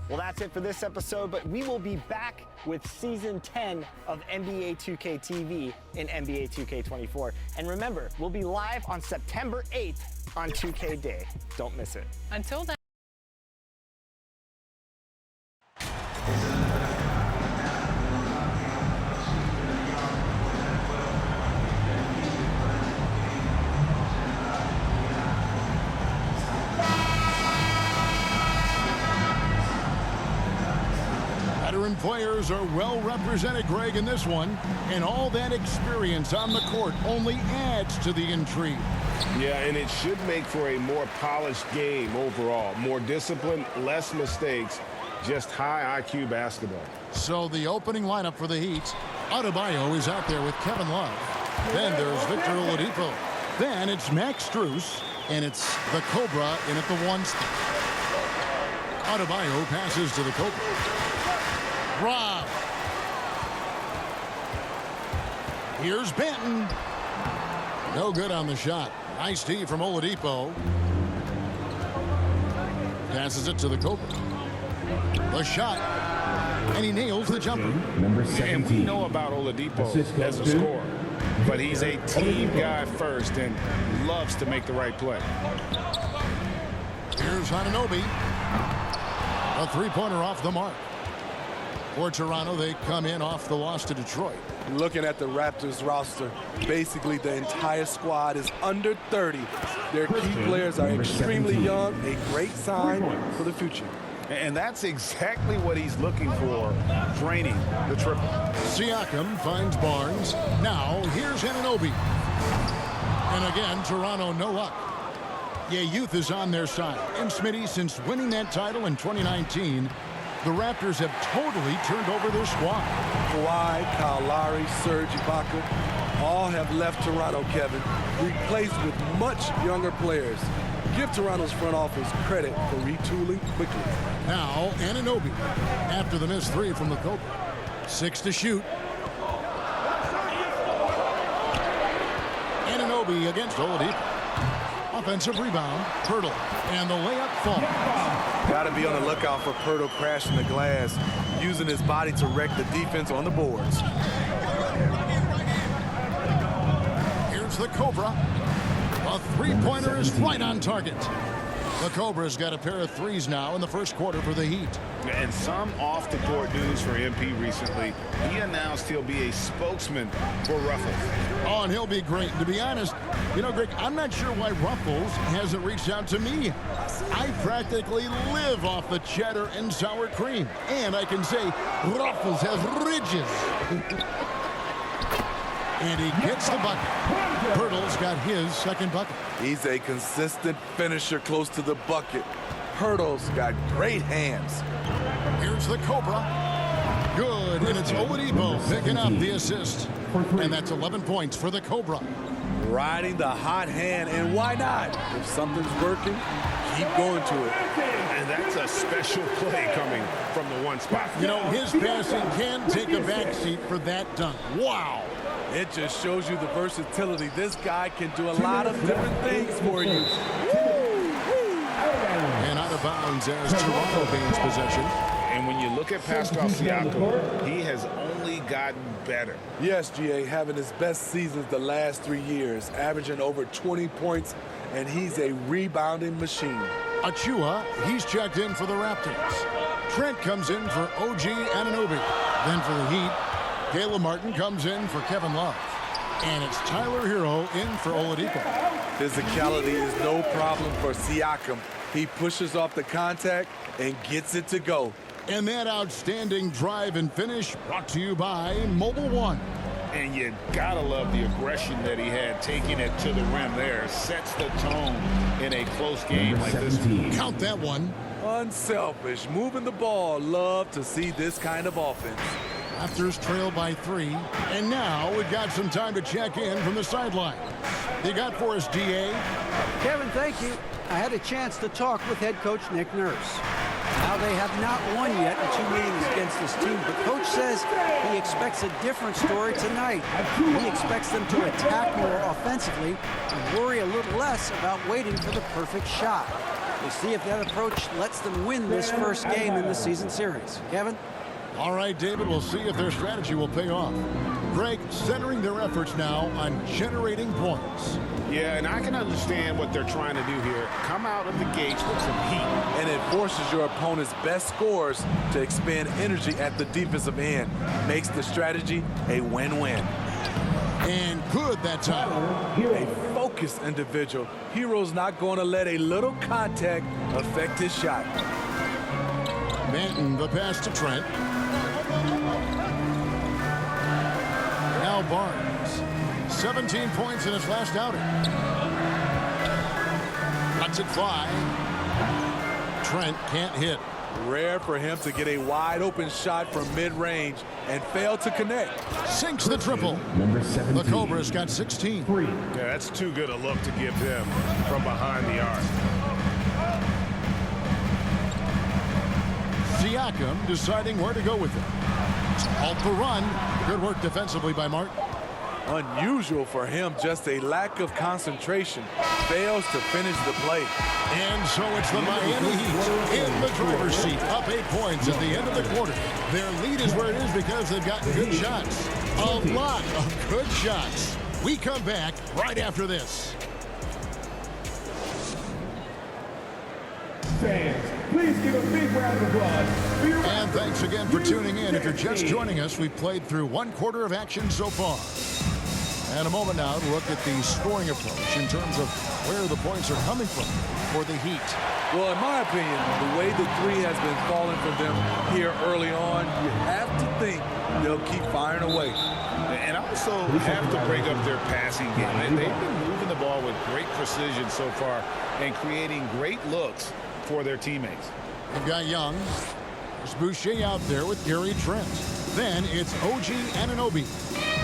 Well, that's it for this episode, but we will be back with Season 10 of NBA 2K TV in NBA 2K24. And remember, we'll be live on September 8th on 2K Day. Don't miss it. Until then. Veteran players are well represented, Greg, in this one, and all that experience on the court only adds to the intrigue. Yeah, and it should make for a more polished game overall. More discipline, less mistakes, just high IQ basketball. So the opening lineup for the Heat, Adebayo is out there with Kevin Love. Then there's Victor Oladipo. Then it's Max Strus, and it's the Cobra in at the 1 spot. Adebayo passes to the Cobra. Rob. Here's Benton. No good on the shot. Nice D from Oladipo. Passes it to the Cobra. The shot. And he nails the jumper. Number 17. And we know about Oladipo as a scorer. But he's a team guy first and loves to make the right play. Here's Anunoby. A three-pointer off the mark. For Toronto, they come in off the loss to Detroit. Looking at the Raptors roster, basically the entire squad is under 30. Their key players are extremely young, a great sign for the future. And that's exactly what he's looking for, draining the triple. Siakam finds Barnes. Now, here's Anunoby. And again, Toronto no luck. Yeah, youth is on their side. And Smitty, since winning that title in 2019, the Raptors have totally turned over their squad. Kawhi, Kyle Lowry, Serge Ibaka, all have left Toronto, Kevin, replaced with much younger players. Give Toronto's front office credit for retooling quickly. Now, Anunoby, after the missed three from the Cobra. 6 to shoot. Anunoby against Oladipo. Offensive rebound, Pirtle, and the layup falls. Got to be on the lookout for Pirtle crashing the glass, using his body to wreck the defense on the boards. Here's the Cobra. A three-pointer is right on target. The Cobra's got a pair of threes now in the first quarter for the Heat. And some off-the-court news for MP recently. He announced he'll be a spokesman for Ruffles. Oh, and he'll be great. To be honest, you know, Greg, I'm not sure why Ruffles hasn't reached out to me. I practically live off the cheddar and sour cream. And I can say Ruffles has ridges. And he gets the bucket. Pirtle's got his second bucket. He's a consistent finisher close to the bucket. Pirtle's got great hands. Here's the Cobra. Good, and it's Oladipo picking up the assist. And that's 11 points for the Cobra. Riding the hot hand, and why not? If something's working, keep going to it. And that's a special play coming from the 1 spot. You know, his passing can take a backseat for that dunk. Wow. It just shows you the versatility. This guy can do a lot of different things for you. And out of bounds as Toronto gains possession. And when you look at Pascal Siakam, he has only gotten better. Yes, GA, having his best seasons the last 3 years, averaging over 20 points, and he's a rebounding machine. Achua, he's checked in for the Raptors. Trent comes in for OG Anunoby. Then for the Heat, Caleb Martin comes in for Kevin Love. And it's Tyler Hero in for Oladipo. Physicality is no problem for Siakam. He pushes off the contact and gets it to go. And that outstanding drive and finish brought to you by Mobile One. And you gotta love the aggression that he had taking it to the rim there. Sets the tone in a close game like this. Count that one. Unselfish, moving the ball. Love to see this kind of offense. Raptors trail by 3. And now we've got some time to check in from the sideline. You got for us, DA? Kevin, thank you. I had a chance to talk with head coach Nick Nurse. Now, they have not won yet in 2 meetings against this team, but coach says he expects a different story tonight. He expects them to attack more offensively and worry a little less about waiting for the perfect shot. We'll see if that approach lets them win this first game in the season series. Kevin? All right, David, we'll see if their strategy will pay off. Greg, centering their efforts now on generating points. Yeah, and I can understand what they're trying to do here. Come out of the gates with some heat. And it forces your opponent's best scorers to expend energy at the defensive end. Makes the strategy a win-win. And good that time. A focused individual. Hero's not going to let a little contact affect his shot. Banton, the pass to Trent. Now Barnes. 17 points in his last outing. Lets it fly. Trent can't hit. Rare for him to get a wide-open shot from mid-range and fail to connect. Sinks the triple. The Cobras got 16. Yeah, that's too good a look to give them from behind the arc. Siakam deciding where to go with it. Halt the run. Good work defensively by Martin. Unusual for him, just a lack of concentration. Fails to finish the play. And so it's the Miami Heat in the driver's seat, up 8 points at the end of the quarter. Their lead is where it is because they've gotten good shots. A lot of good shots. We come back right after this. Fans, please give a big round of applause. And thanks again for tuning in. If you're just joining us, we've played through one quarter of action so far. And a moment now to look at the scoring approach in terms of where the points are coming from for the Heat. Well, in my opinion, the way the three has been falling for them here early on, you have to think they'll keep firing away. And also have to break up their passing game. They've been moving the ball with great precision so far and creating great looks for their teammates. We've got Young. There's Boucher out there with Gary Trent. Then it's OG Anunoby.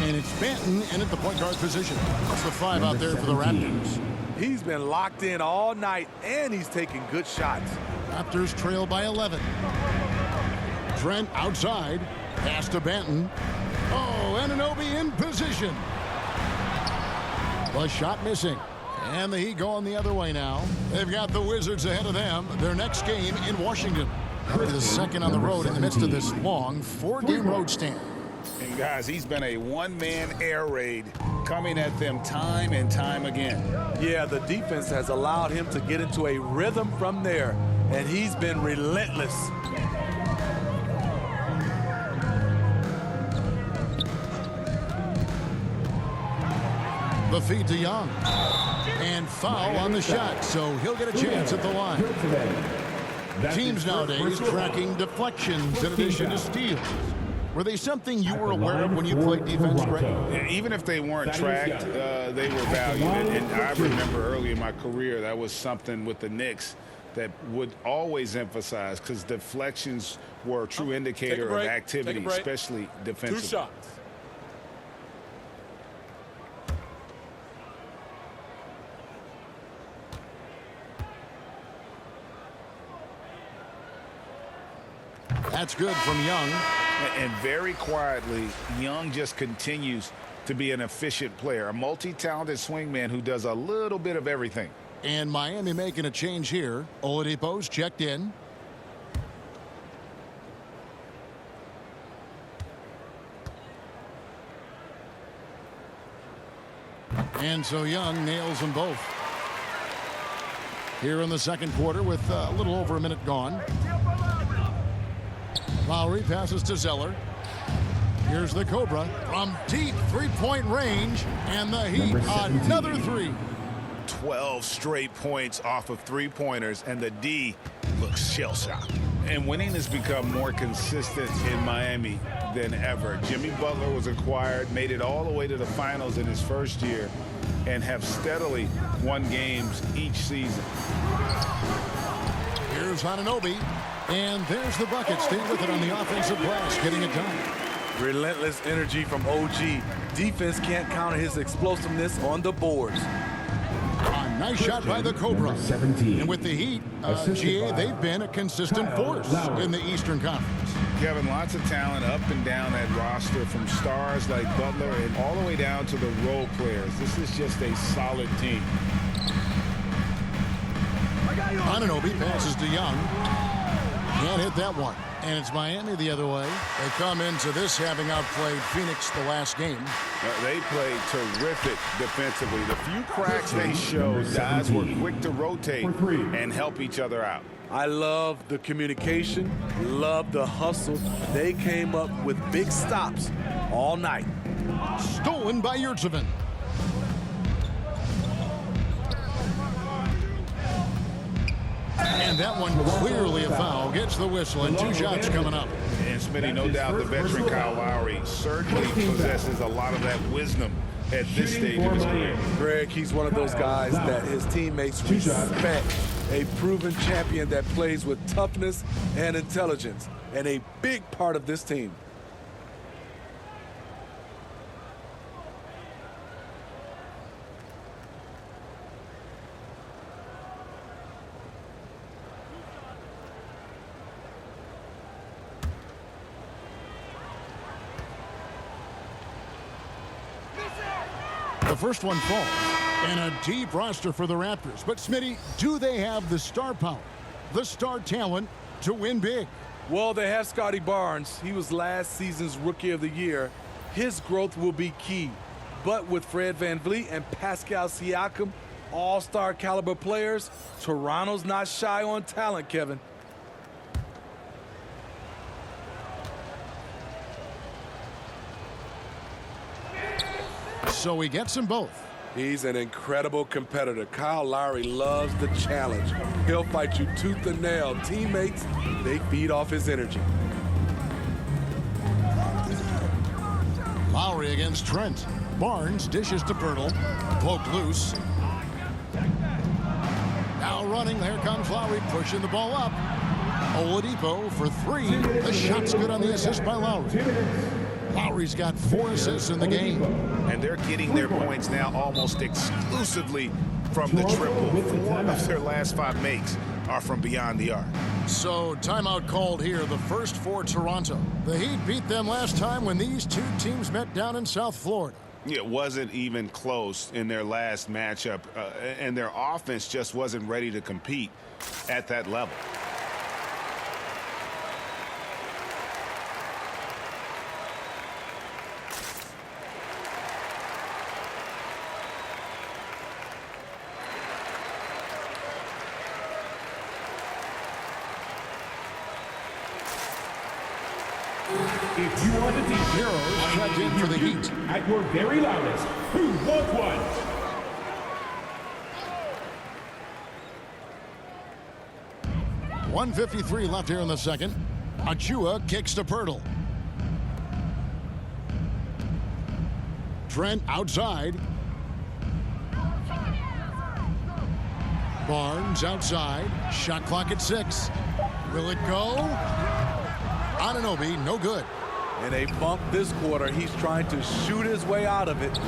And it's Banton in at the point guard position. That's the 5 out there for the Raptors. He's been locked in all night, and he's taking good shots. Raptors trail by 11. Trent outside. Pass to Banton. Oh, Anunoby in position. The shot missing. And the Heat going the other way now. They've got the Wizards ahead of them. Their next game in Washington. That'll be the second on the road in the midst of this long 4-game road stand. And guys, he's been a one-man air raid coming at them time and time again. Yeah, the defense has allowed him to get into a rhythm from there, and he's been relentless. The feed to Young. And foul on the shot, so he'll get a chance at the line. Teams nowadays tracking deflections in addition to steals. Were they something you were aware of when you played defense, Greg? Yeah, even if they weren't tracked, they were valued. And I remember early in my career, that was something with the Knicks that would always emphasize, because deflections were a true indicator of activity, especially defensively. 2 shots. That's good from Young. And very quietly, Young just continues to be an efficient player, a multi-talented swingman who does a little bit of everything. And Miami making a change here. Oladipo's checked in. And so Young nails them both. Here in the second quarter with a little over a minute gone. Lowry passes to Zeller. Here's the Cobra from deep three-point range, and the Heat another 3. 12 straight points off of three-pointers, and the D looks shell-shocked. And winning has become more consistent in Miami than ever. Jimmy Butler was acquired, made it all the way to the finals in his first year, and have steadily won games each season. Here's Anunoby. And there's the bucket. Stay with it on the offensive glass, getting it done. Relentless energy from OG. Defense can't counter his explosiveness on the boards. A nice shot by the Cobra. And with the Heat, GA, they've been a consistent force in the Eastern Conference. Kevin, lots of talent up and down that roster, from stars like Butler and all the way down to the role players. This is just a solid team. Anunoby passes to Young. Can't hit that one. And it's Miami the other way. They come into this having outplayed Phoenix the last game. They played terrific defensively. The few cracks they showed, guys were quick to rotate and help each other out. I love the communication, love the hustle. They came up with big stops all night. Stolen by Yurtseven. And that one clearly a foul. Gets the whistle and 2 shots coming up. And Smitty, no doubt the veteran Kyle Lowry certainly possesses a lot of that wisdom at this stage of his career. Greg, he's one of those guys that his teammates respect. A proven champion that plays with toughness and intelligence, and a big part of this team. The first one falls. And a deep roster for the Raptors. But, Smitty, do they have the star power, the star talent to win big? Well, they have Scotty Barnes. He was last season's Rookie of the Year. His growth will be key. But with Fred VanVleet and Pascal Siakam, all-star caliber players, Toronto's not shy on talent, Kevin. So he gets them both. He's an incredible competitor. Kyle Lowry loves the challenge. He'll fight you tooth and nail. Teammates, they feed off his energy. Lowry against Trent. Barnes dishes to Pirtle. Poked loose. Now running. There comes Lowry pushing the ball up. Oladipo for 3. The shot's good on the assist by Lowry. Lowry's got 4 assists in the game. And they're getting their points now almost exclusively from the triple. 4 of their last 5 makes are from beyond the arc. So timeout called here, the first for Toronto. The Heat beat them last time when these 2 teams met down in South Florida. It wasn't even close in their last matchup, and their offense just wasn't ready to compete at that level. If you want to see heroes Checked in for the Heat. at your very loudest, who wants one? .153 left here in the second. Achua kicks to Pirtle. Trent outside. Barnes outside. Shot clock at 6. Will it go? Anunoby, no good. And a bump this quarter. He's trying to shoot his way out of it.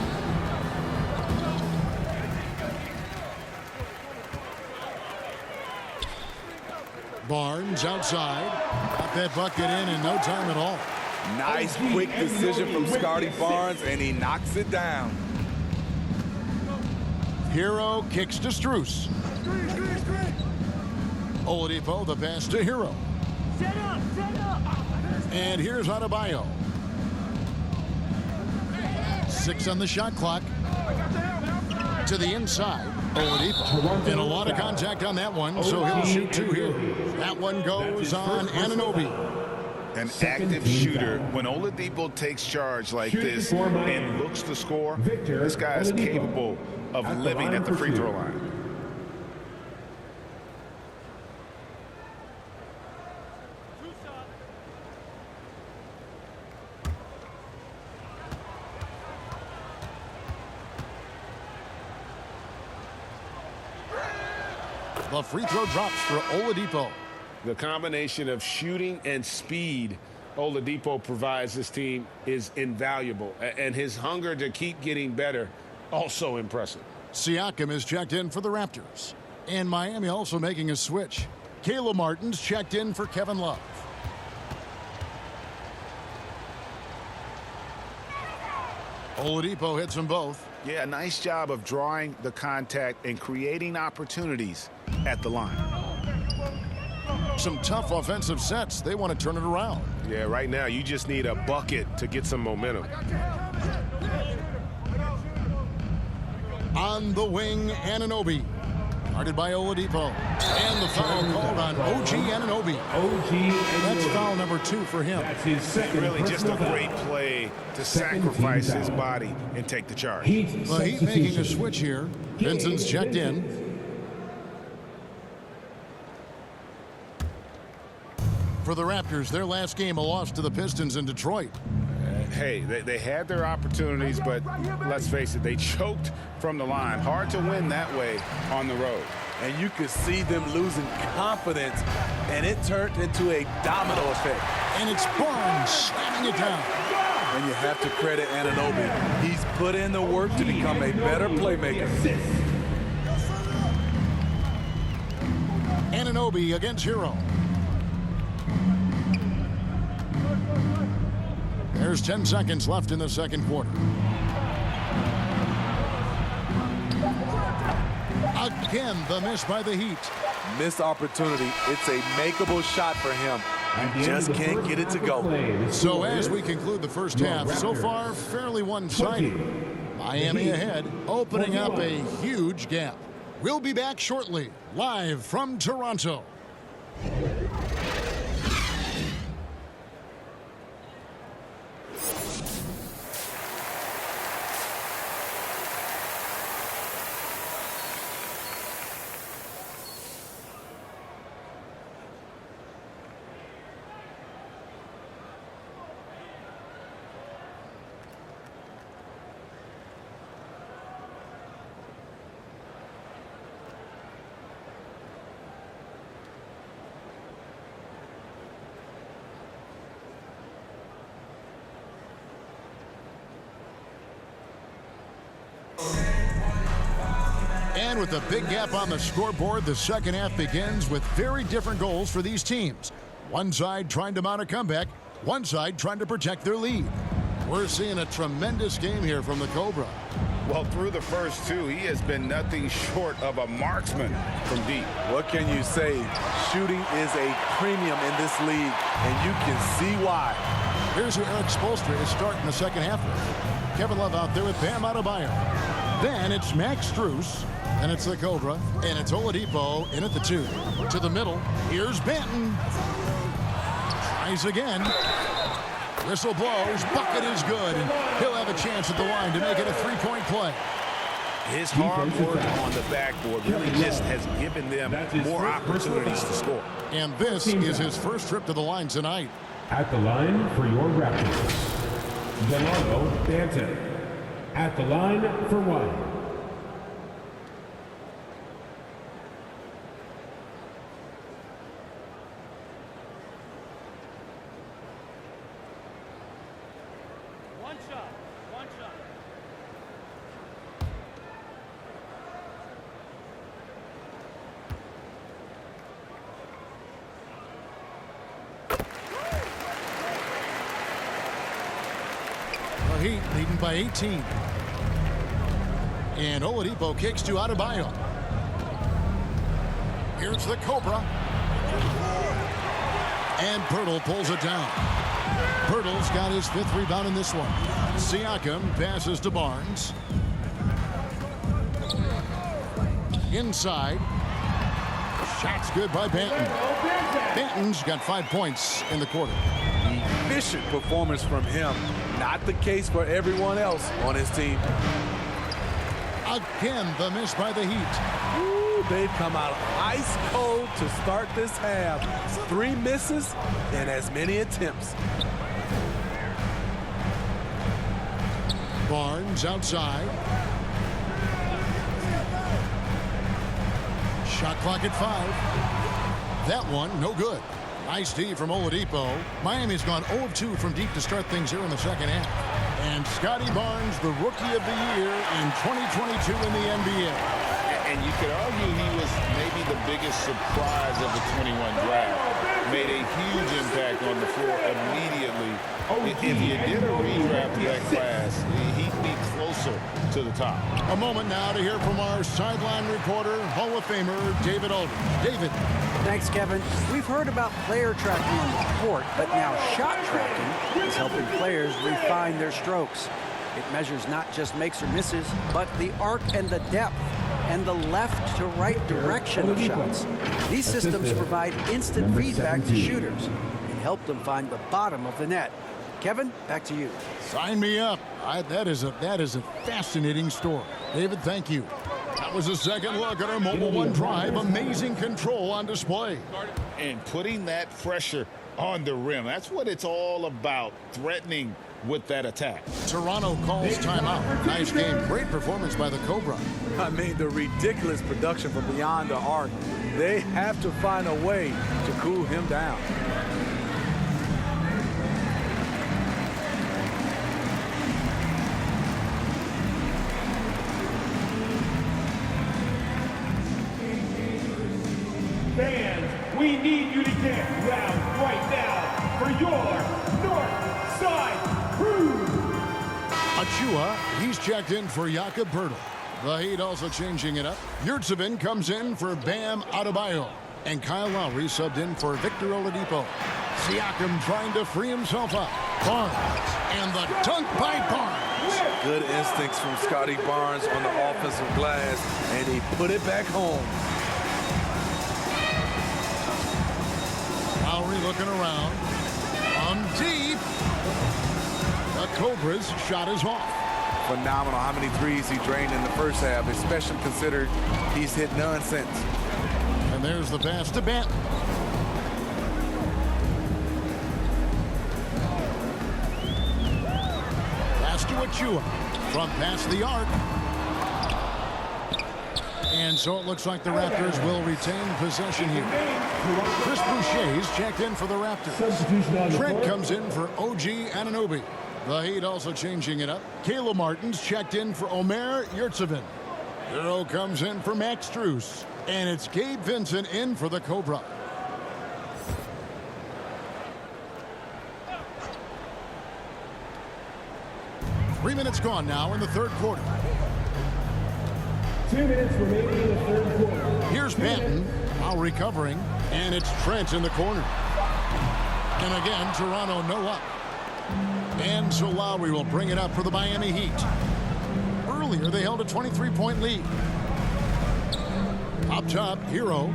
Barnes outside. Got that bucket in no time at all. Nice quick decision from Scotty Barnes, and he knocks it down. Hero kicks to Strus. Oladipo, the pass to Hero. Set up! And here's Adebayo. 6 on the shot clock. To the inside. Oladipo. And a lot of contact on that one, so he'll shoot 2 here. That one goes on Anunoby. An active shooter. When Oladipo takes charge like this and looks to score, this guy is capable of living at the free throw line. The free throw drops for Oladipo. The combination of shooting and speed Oladipo provides this team is invaluable. And his hunger to keep getting better, also impressive. Siakam is checked in for the Raptors. And Miami also making a switch. Caleb Martin's checked in for Kevin Love. Oladipo hits them both. Yeah, nice job of drawing the contact and creating opportunities at the line. Some tough offensive sets. They want to turn it around. Yeah, right now you just need a bucket to get some momentum. On the wing, Anunoby. Guarded by Oladipo. And the foul called on OG Anunoby. That's foul number 2 for him. That's his second. Really just a personal great foul. play to sacrifice his body and take the charge. Heat Well, Heat making a substitution. switch here. Vincent's checked in. For the Raptors, their last game, a loss to the Pistons in Detroit. Hey, they had their opportunities, but let's face it, they choked from the line. Hard to win that way on the road. And you could see them losing confidence, and it turned into a domino effect. And it's Barnes slamming it down. And you have to credit Anunoby. He's put in the work to become a better playmaker. Anunoby against Hero. There's 10 seconds left in the second quarter. Again, the miss by the Heat. Missed opportunity. It's a makeable shot for him. He just can't get it to go. So as we conclude the first half, so far fairly one-sided. Miami ahead, opening up a huge gap. We'll be back shortly, live from Toronto. And with a big gap on the scoreboard, the second half begins with very different goals for these teams. One side trying to mount a comeback, one side trying to protect their lead. We're seeing a tremendous game here from the Cobra. Well, through the first two, he has been nothing short of a marksman from deep. What can you say? Shooting is a premium in this league, and you can see why. Here's who Eric Spoelstra is starting the second half with. Kevin Love out there with Bam Adebayo. Then it's Max Strus, and it's the Cobra, and it's Oladipo in at the 2. To the middle, here's Banton. Tries again. Whistle blows, bucket is good, and he'll have a chance at the line to make it a three-point play. His hard work on the backboard really just has given them more opportunities to score. And this is his first trip to the line tonight. At the line for your Raptors, Delano Banton. At the line for one. One shot. The Heat leading by 18. And Oladipo kicks to Adebayo. Here's the Cobra. And Pirtle pulls it down. Pirtle's got his 5th rebound in this one. Siakam passes to Barnes. Inside. Shot's good by Banton. Banton's got 5 points in the quarter. Efficient performance from him. Not the case for everyone else on his team. Again, the miss by the Heat. Ooh, they've come out ice cold to start this half. 3 misses and as many attempts. Barnes outside. Shot clock at 5. That one, no good. Nice D from Oladipo. Miami's gone 0 of 2 from deep to start things here in the second half. And Scotty Barnes, the Rookie of the Year in 2022 in the NBA. And you could argue he was maybe the biggest surprise of the 21 draft. made a huge impact on the floor immediately. If you did a redraft of that class, he'd be closer to the top. A moment now to hear from our sideline reporter, Hall of Famer David Aldridge. David. Thanks, Kevin. We've heard about player tracking on the court, but now shot tracking is helping players refine their strokes. It measures not just makes or misses, but the arc and the depth and the left to right direction of shots. These systems provide instant feedback to shooters and help them find the bottom of the net. Kevin, back to you. Sign me up. That is a fascinating story. David, thank you. That was a second look at our Mobile One Drive. Amazing control on display. And putting that pressure on the rim. That's what it's all about, threatening with that attack. Toronto calls timeout. Nice game. Great performance by the Cobra. I mean, the ridiculous production from beyond the arc. They have to find a way to cool him down. Fans, we need you to get loud right now for your North Side Crew. Achua, he's checked in for Jakob Poeltl. The Heat also changing it up. Yurtseven comes in for Bam Adebayo. And Kyle Lowry subbed in for Victor Oladipo. Siakam trying to free himself up. Barnes. And the dunk by Barnes. Good instincts from Scotty Barnes on the offensive glass, and he put it back home. Lowry looking around. On deep. The Cobras shot is off. Phenomenal how many threes he drained in the first half, especially considered he's hit none since. And there's the pass to Benton. Pass to Achua. From past the arc. And so it looks like the Raptors will retain possession here. Chris Boucher's checked in for the Raptors. Trent comes in for OG Anunoby. The Heat also changing it up. Caleb Martin's checked in for Omer Yurtseven. Hero comes in for Max Strus. And it's Gabe Vincent in for the Cobra. Three minutes gone now in the third quarter. 2 minutes remaining in the third quarter. Here's Benton, now recovering, and it's Trent in the corner. And again, Toronto no up. And so Lowry will bring it up for the Miami Heat. Earlier, they held a 23-point lead. Up top, Hero.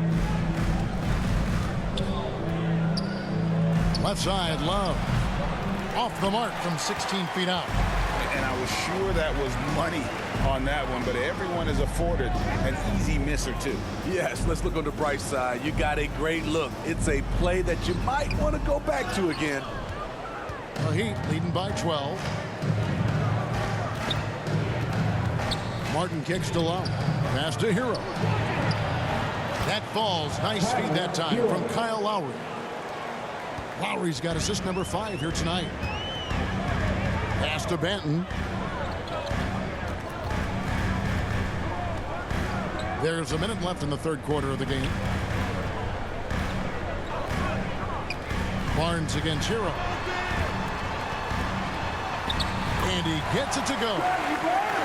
Left side, Love. Off the mark from 16 feet out. And I was sure that was money on that one, but everyone is afforded an easy miss or two. Yes, let's look on the bright side. You got a great look. It's a play that you might want to go back to again. The Heat leading by 12. Martin kicks to Lowry. Pass to Hero. That falls. Nice feed that time from Kyle Lowry. Lowry's got assist number 5 here tonight. Pass to Benton. There's a minute left in the third quarter of the game. Barnes against Hero. And he gets it to go.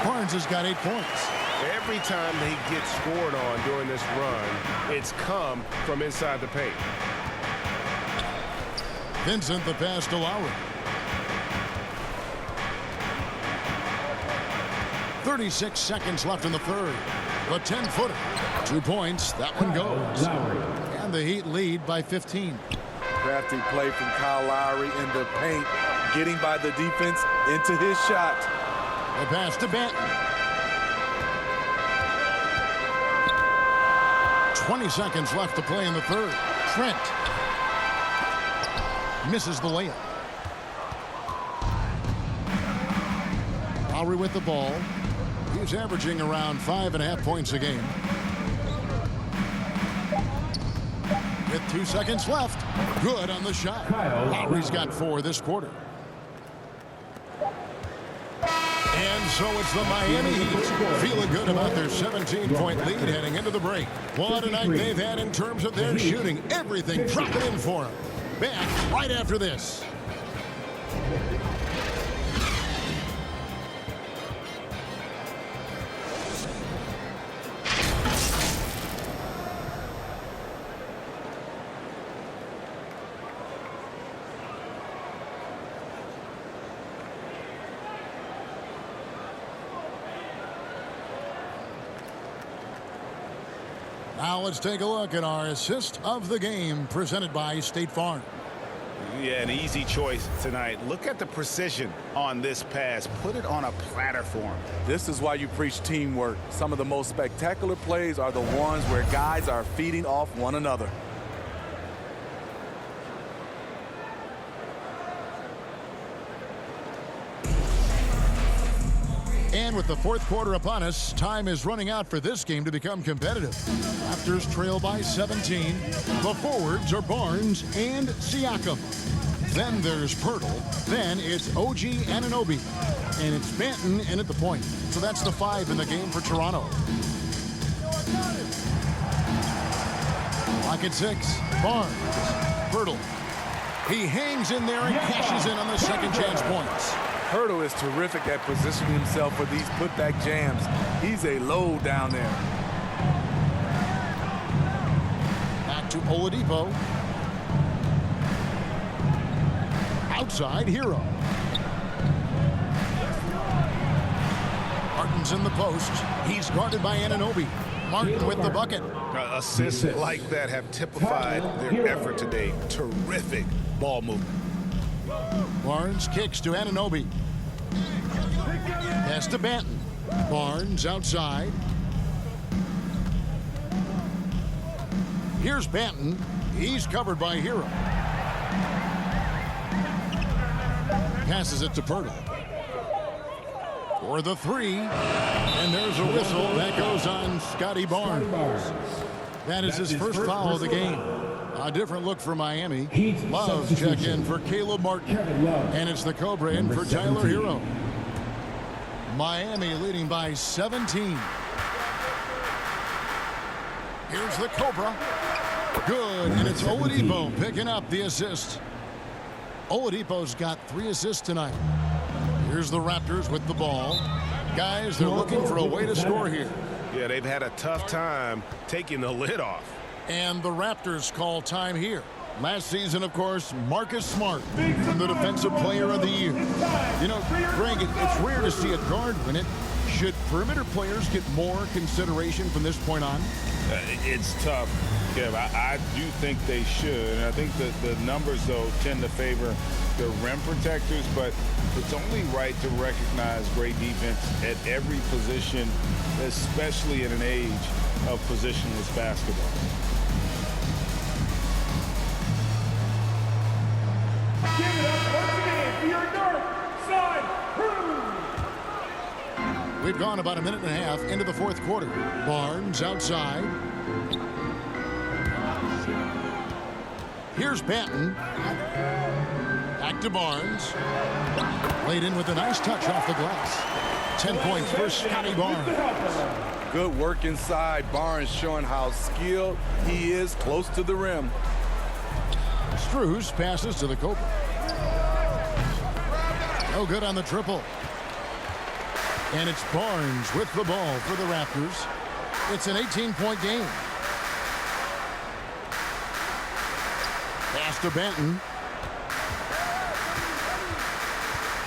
Barnes has got 8 points. Every time he gets scored on during this run, it's come from inside the paint. Vincent the pass to Lowry. 36 seconds left in the third. The 10-footer. 2 points. That one goes. And the Heat lead by 15. Crafty play from Kyle Lowry in the paint, getting by the defense into his shot. The pass to Benton. 20 seconds left to play in the third. Trent misses the layup. Lowry with the ball. He's averaging around 5.5 points a game. With 2 seconds left. Good on the shot. Lowry's got 4 this quarter. And And so it's the Miami Heat feeling good about their 17-point lead heading into the break. What a night they've had in terms of their shooting. Everything dropping in for them. Back right after this. Now let's take a look at our assist of the game presented by State Farm. Yeah, an easy choice tonight. Look at the precision on this pass. Put it on a platter for him. This is why you preach teamwork. Some of the most spectacular plays are the ones where guys are feeding off one another. And with the fourth quarter upon us, time is running out for this game to become competitive. Raptors trail by 17. The forwards are Barnes and Siakam. Then there's Pirtle. Then it's OG Anunoby. And it's Banton in at the point. So that's the 5 in the game for Toronto. Lock at 6. Barnes. Pirtle. He hangs in there and cashes in on the second chance points. Pirtle is terrific at positioning himself for these putback jams. He's a load down there. Back to Oladipo. Outside, Hero. Martin's in the post. He's guarded by Anunoby. Martin with the bucket. Assists like that have typified their effort today. Terrific ball movement. Barnes kicks to Anunoby. Pass to Banton. Barnes outside. Here's Banton. He's covered by Hero. Passes it to Pirtle. For the 3. And there's a whistle. That goes on Scotty Barnes. That is his first foul of the game. A different look for Miami. Love check in for Caleb Martin. And it's the Cobra in for Tyler Hero. Miami leading by 17. Here's the Cobra. Good, and it's Oladipo picking up the assist. Oladipo's got 3 assists tonight. Here's the Raptors with the ball. Guys, they're looking for a way to score here. Yeah, they've had a tough time taking the lid off. And the Raptors call time here. Last season, of course, Marcus Smart, the Defensive Player of the Year. You know, Greg, it's rare to see a guard win it. Should perimeter players get more consideration from this point on? It's tough, Kev. I do think they should. And I think that the numbers, though, tend to favor the rim protectors. But it's only right to recognize great defense at every position, especially in an age of positionless basketball. Give it up once again for your North Side crew. We've gone about a minute and a half into the fourth quarter. Barnes outside. Here's Banton. Back to Barnes. Laid in with a nice touch off the glass. 10 points for Scotty Barnes. Good work inside. Barnes showing how skilled he is close to the rim. Struz passes to the Cobra. No good on the triple. And it's Barnes with the ball for the Raptors. It's an 18-point game. Pass to Banton.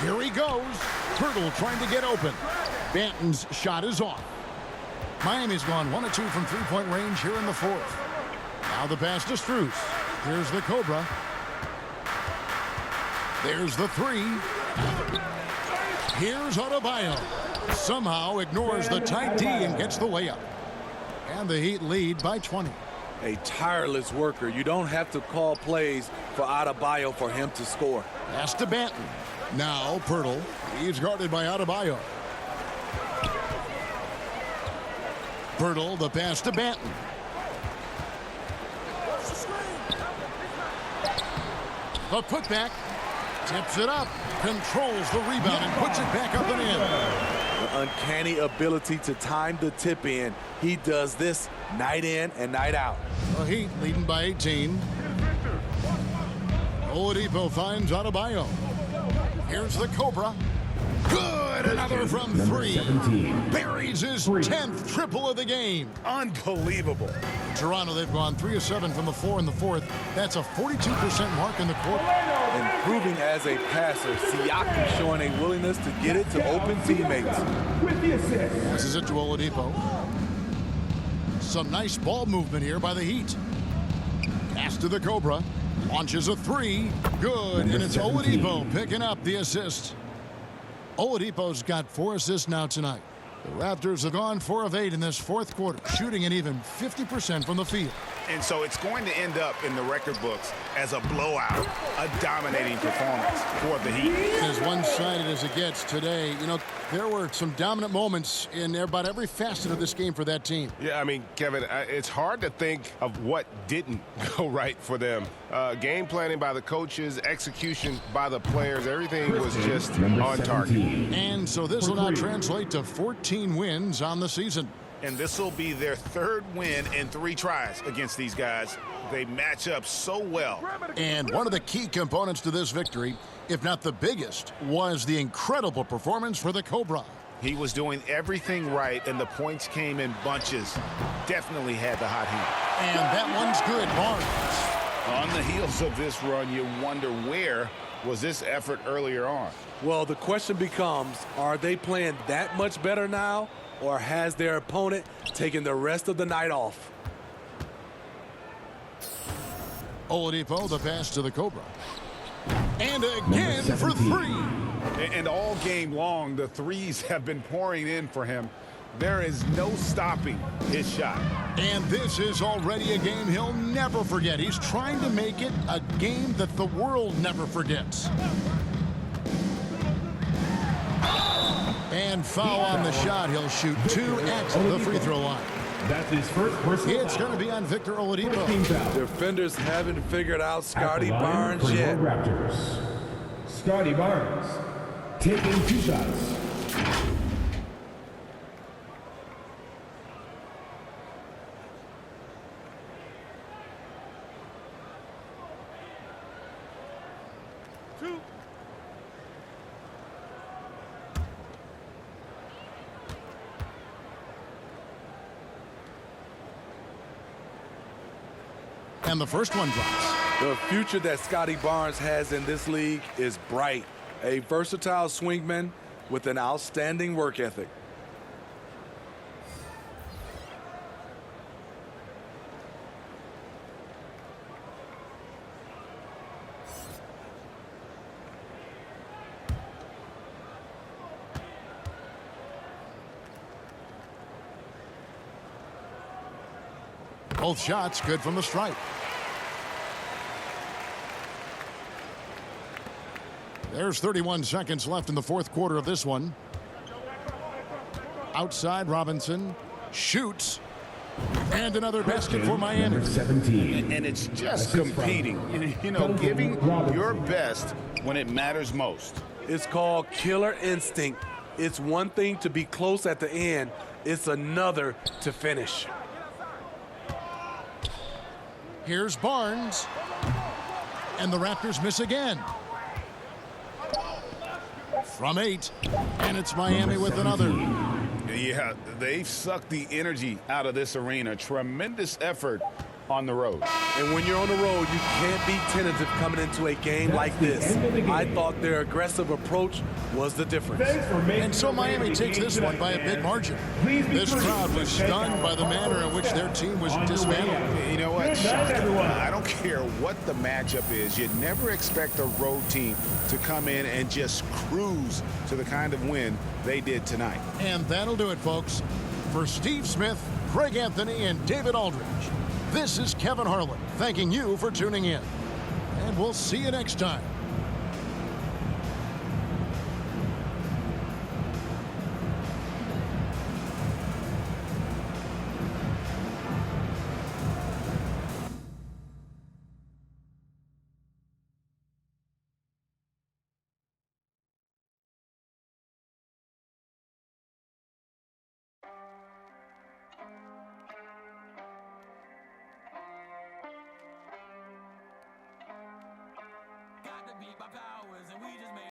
Here he goes. Pirtle trying to get open. Banton's shot is off. Miami's gone 1 of 2 from three-point range here in the fourth. Now the pass to Struz. Here's the Cobra. There's the 3. Here's Adebayo. Somehow ignores the tight D and gets the layup. And the Heat lead by 20. A tireless worker. You don't have to call plays for Adebayo for him to score. Pass to Banton. Now Pirtle. He's guarded by Adebayo. Pirtle, the pass to Banton. The putback. Tips it up. Controls the rebound and puts it back up and in. The uncanny ability to time the tip in. He does this night in and night out. The Heat leading by 18. Oladipo finds Adebayo. Here's the Cobra. Good, another from three. Buries his 10th triple of the game. Unbelievable. Toronto, they've gone 3 of 7 from the floor in the fourth. That's a 42% mark in the quarter. Improving as a passer, Siakam showing a willingness to get it to open teammates. With the assist. This is it to Oladipo. Some nice ball movement here by the Heat. Pass to the Cobra. Launches a three. Good, and it's Oladipo picking up the assist. Oladipo's got 4 assists now tonight. The Raptors have gone 4 of 8 in this fourth quarter, shooting at even 50% from the field. And so it's going to end up in the record books as a blowout, a dominating performance for the Heat. As one-sided as it gets today, you know, there were some dominant moments in about every facet of this game for that team. Yeah, I mean, Kevin, it's hard to think of what didn't go right for them. Game planning by the coaches, execution by the players, everything was just on target. And so this will now translate to 14 wins on the season. And this will be their 3rd win in 3 tries against these guys. They match up so well. And one of the key components to this victory, if not the biggest, was the incredible performance for the Cobra. He was doing everything right, and the points came in bunches. Definitely had the hot heat. And that one's good, Barnes. On the heels of this run, you wonder where was this effort earlier on? Well, the question becomes, are they playing that much better now, or has their opponent taken the rest of the night off? Oladipo, the pass to the Cobra. And again for 3. And all game long, the threes have been pouring in for him. There is no stopping his shot. And this is already a game he'll never forget. He's trying to make it a game that the world never forgets. And foul on the shot. He'll shoot 2 at the free throw line. That's his first personal It's going to be on Victor Oladipo. Defenders haven't figured out Scotty Line Barnes for yet. your Raptors. Scotty Barnes taking 2 shots. And the first one drops. The future that Scotty Barnes has in this league is bright. A versatile swingman with an outstanding work ethic. Both shots good from the stripe. There's 31 seconds left in the fourth quarter of this one. Outside, Robinson shoots. And another basket for Miami. And it's just competing, you know, giving your best when it matters most. It's called killer instinct. It's one thing to be close at the end. It's another to finish. Here's Barnes. And the Raptors miss again. From 8. And it's Miami with another. Yeah, they've sucked the energy out of this arena. Tremendous effort on the road. And when you're on the road, you can't be tentative coming into a game like this. I thought their aggressive approach was the difference. And so Miami takes this one by a big margin. This crowd was stunned by the manner in which their team was dismantled. You know what, Sean, I don't care what the matchup is. You'd never expect a road team to come in and just cruise to the kind of win they did tonight. And that'll do it, folks. For Steve Smith, Craig Anthony, and David Aldridge, this is Kevin Harlan thanking you for tuning in. And we'll see you next time. beat by powers, and we just made